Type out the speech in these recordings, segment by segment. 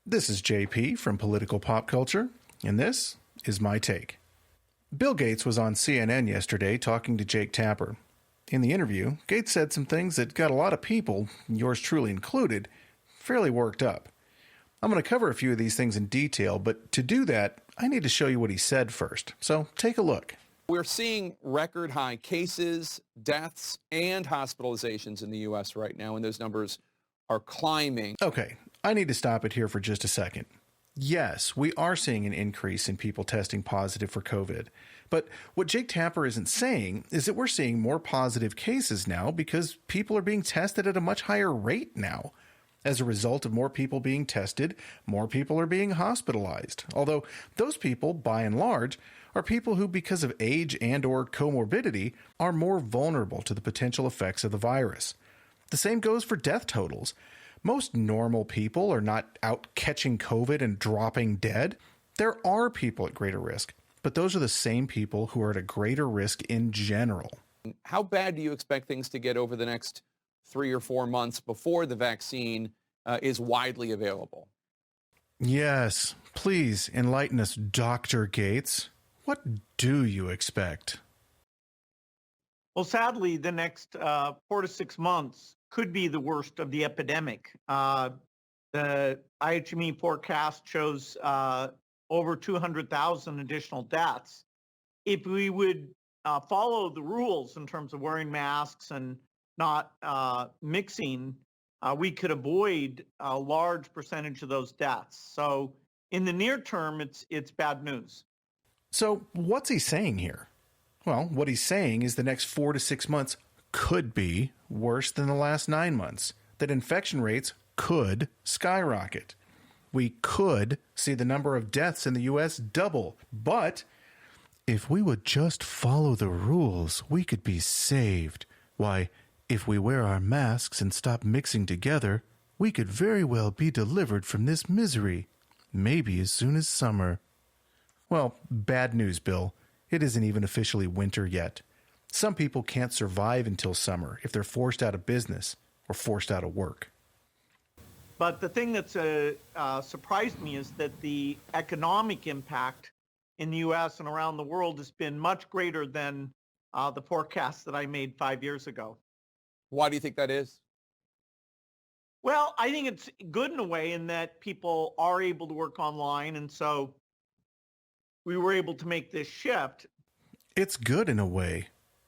This is JP from Political Pop Culture, and this is my take. Bill Gates was on CNN yesterday talking to Jake Tapper. In the interview, Gates said some things that got a lot of people, yours truly included, fairly worked up. I'm going to cover a few of these things in detail, but to do that, I need to show you what he said first. So take a look. We're seeing record high cases, deaths, and hospitalizations in the U.S. right now, and those numbers are climbing. Okay, I need to stop it here for just a second. Yes, we are seeing an increase in people testing positive for COVID. But what Jake Tapper isn't saying is that we're seeing more positive cases now because people are being tested at a much higher rate now. As a result of more people being tested, more people are being hospitalized. Although those people, by and large, are people who, because of age and or comorbidity, are more vulnerable to the potential effects of the virus. The same goes for death totals. Most normal people are not out catching COVID and dropping dead. There are people at greater risk, but those are the same people who are at a greater risk in general. How bad do you expect things to get over the next 3 or 4 months before the vaccine is widely available? Yes, please enlighten us, Dr. Gates. What do you expect? Well, sadly, the next 4 to 6 months could be the worst of the epidemic. The IHME forecast shows over 200,000 additional deaths. If we would follow the rules in terms of wearing masks and not mixing, we could avoid a large percentage of those deaths. So in the near term, it's bad news. So what's he saying here? Well, what he's saying is the next 4 to 6 months could be worse than the last 9 months, that infection rates could skyrocket. We could see the number of deaths in the U.S. double, but if we would just follow the rules, we could be saved. Why, if we wear our masks and stop mixing together, we could very well be delivered from this misery, maybe as soon as summer. Well, bad news, Bill. It isn't even officially winter yet. Some people can't survive until summer if they're forced out of business or forced out of work. But the thing that's surprised me is that the economic impact in the U.S. and around the world has been much greater than the forecast that I made 5 years ago. Why do you think that is? Well, I think it's good in a way in that people are able to work online, and so we were able to make this shift. It's good in a way.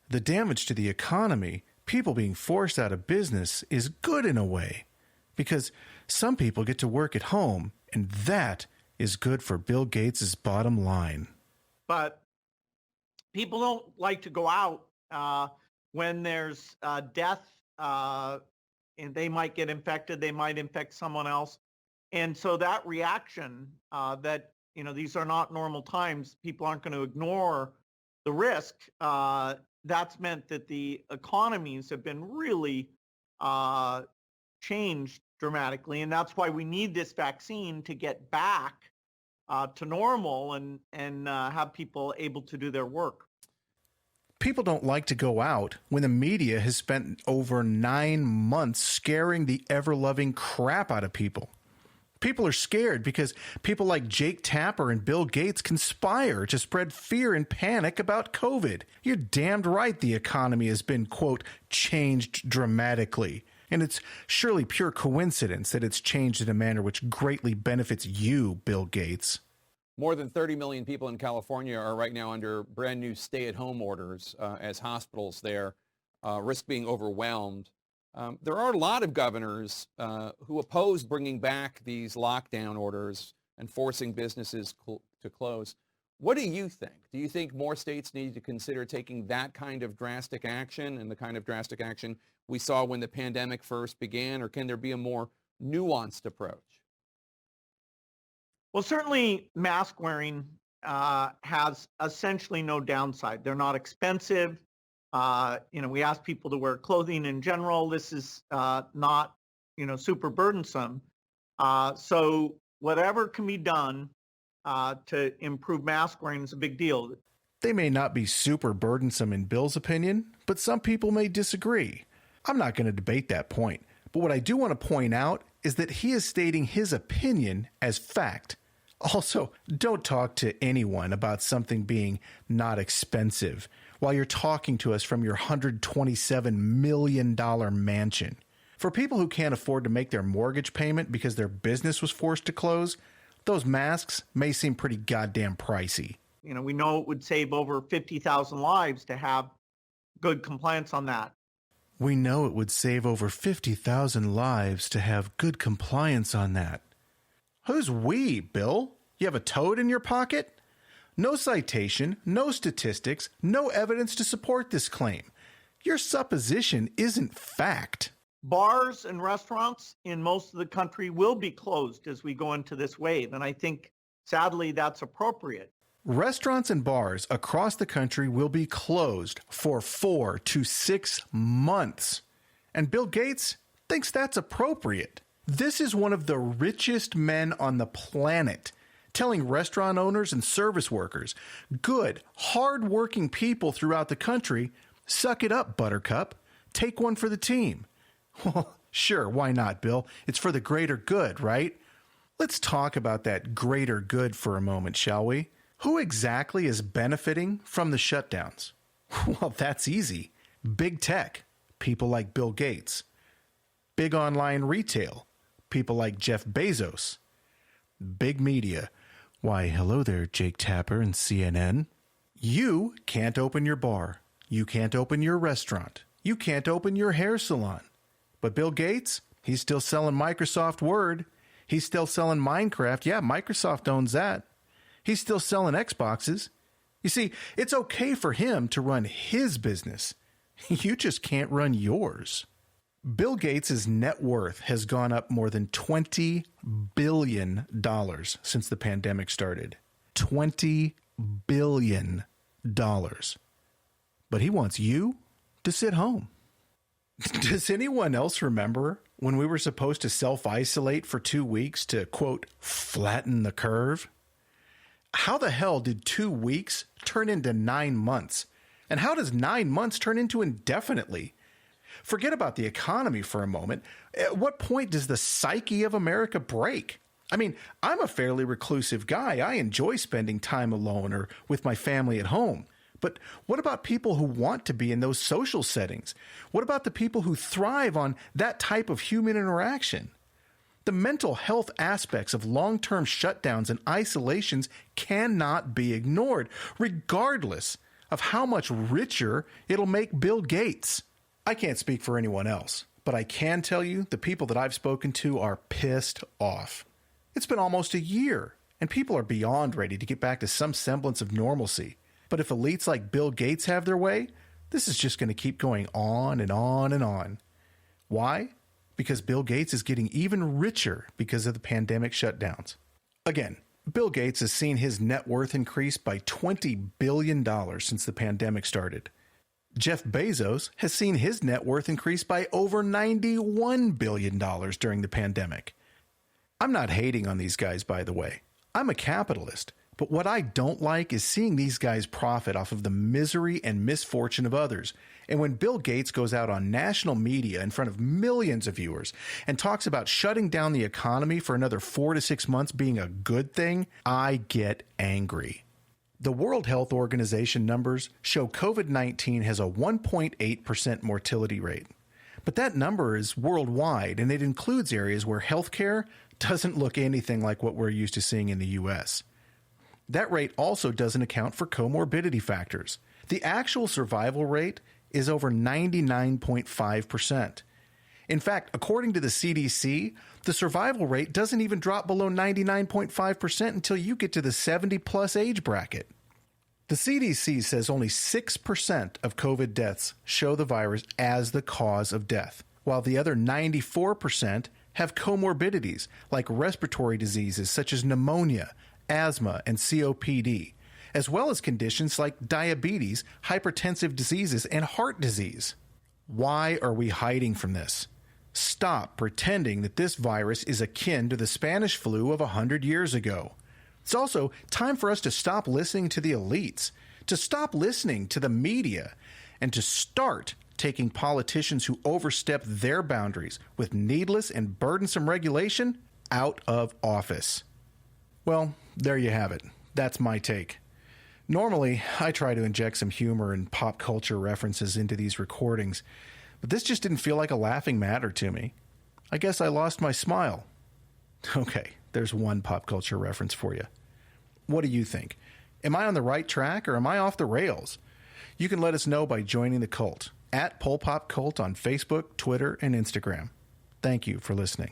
The damage to the economy, people being forced out of business, is good in a way. Because some people get to work at home, and that is good for Bill Gates' bottom line. But people don't like to go out when there's death, and they might get infected, they might infect someone else. And so that reaction that, these are not normal times, people aren't going to ignore the risk, that's meant that the economies have been really changed dramatically. And that's why we need this vaccine to get back to normal and have people able to do their work. People don't like to go out when the media has spent over 9 months scaring the ever-loving crap out of people. People are scared because people like Jake Tapper and Bill Gates conspire to spread fear and panic about COVID. You're damned right the economy has been, quote, changed dramatically. And it's surely pure coincidence that it's changed in a manner which greatly benefits you, Bill Gates. More than 30 million people in California are right now under brand new stay-at-home orders as hospitals there risk being overwhelmed. There are a lot of governors who oppose bringing back these lockdown orders and forcing businesses to close. What do you think? Do you think more states need to consider taking that kind of drastic action and the kind of drastic action we saw when the pandemic first began, or can there be a more nuanced approach? Well, certainly mask wearing has essentially no downside. They're not expensive. We ask people to wear clothing in general. This is not, super burdensome. So whatever can be done to improve mask wearing is a big deal. They may not be super burdensome in Bill's opinion, but some people may disagree. I'm not going to debate that point. But what I do want to point out is that he is stating his opinion as fact. Also, don't talk to anyone about something being not expensive while you're talking to us from your $127 million mansion. For people who can't afford to make their mortgage payment because their business was forced to close, those masks may seem pretty goddamn pricey. You know, we know it would save over 50,000 lives to have good compliance on that. We know it would save over 50,000 lives to have good compliance on that. Who's we, Bill? You have a toad in your pocket? No citation, no statistics, no evidence to support this claim. Your supposition isn't fact. Bars and restaurants in most of the country will be closed as we go into this wave, and I think, sadly, that's appropriate. Restaurants and bars across the country will be closed for 4 to 6 months. And Bill Gates thinks that's appropriate. This is one of the richest men on the planet telling restaurant owners and service workers, good, hard-working people throughout the country, suck it up, Buttercup. Take one for the team. Well, sure, why not, Bill? It's for the greater good, right? Let's talk about that greater good for a moment, shall we? Who exactly is benefiting from the shutdowns? Well, that's easy. Big tech, people like Bill Gates. Big online retail, people like Jeff Bezos. Big media. Why, hello there, Jake Tapper and CNN. You can't open your bar. You can't open your restaurant. You can't open your hair salon. But Bill Gates, he's still selling Microsoft Word. He's still selling Minecraft. Yeah, Microsoft owns that. He's still selling Xboxes. You see, it's okay for him to run his business. You just can't run yours. Bill Gates' net worth has gone up more than $20 billion since the pandemic started. $20 billion. But he wants you to sit home. Does anyone else remember when we were supposed to self-isolate for 2 weeks to, quote, flatten the curve? How the hell did 2 weeks turn into 9 months? And how does 9 months turn into indefinitely? Forget about the economy for a moment. At what point does the psyche of America break? I mean, I'm a fairly reclusive guy. I enjoy spending time alone or with my family at home. But what about people who want to be in those social settings? What about the people who thrive on that type of human interaction? The mental health aspects of long-term shutdowns and isolations cannot be ignored, regardless of how much richer it'll make Bill Gates. I can't speak for anyone else, but I can tell you the people that I've spoken to are pissed off. It's been almost a year, and people are beyond ready to get back to some semblance of normalcy. But if elites like Bill Gates have their way, this is just going to keep going on and on and on. Why? Because Bill Gates is getting even richer because of the pandemic shutdowns. Again, Bill Gates has seen his net worth increase by $20 billion since the pandemic started. Jeff Bezos has seen his net worth increase by over $91 billion during the pandemic. I'm not hating on these guys, by the way. I'm a capitalist. But what I don't like is seeing these guys profit off of the misery and misfortune of others. And when Bill Gates goes out on national media in front of millions of viewers and talks about shutting down the economy for another 4 to 6 months being a good thing, I get angry. The World Health Organization numbers show COVID-19 has a 1.8% mortality rate. But that number is worldwide, and it includes areas where healthcare doesn't look anything like what we're used to seeing in the U.S. That rate also doesn't account for comorbidity factors. The actual survival rate is over 99.5%. In fact, according to the CDC, the survival rate doesn't even drop below 99.5% until you get to the 70-plus age bracket. The CDC says only 6% of COVID deaths show the virus as the cause of death, while the other 94% have comorbidities like respiratory diseases such as pneumonia, asthma, and COPD, as well as conditions like diabetes, hypertensive diseases, and heart disease. Why are we hiding from this? Stop pretending that this virus is akin to the Spanish flu of 100 years ago. It's also time for us to stop listening to the elites, to stop listening to the media, and to start taking politicians who overstep their boundaries with needless and burdensome regulation out of office. Well, there you have it. That's my take. Normally, I try to inject some humor and pop culture references into these recordings, but this just didn't feel like a laughing matter to me. I guess I lost my smile. Okay, there's one pop culture reference for you. What do you think? Am I on the right track or am I off the rails? You can let us know by joining the cult at PolPopCult on Facebook, Twitter, and Instagram. Thank you for listening.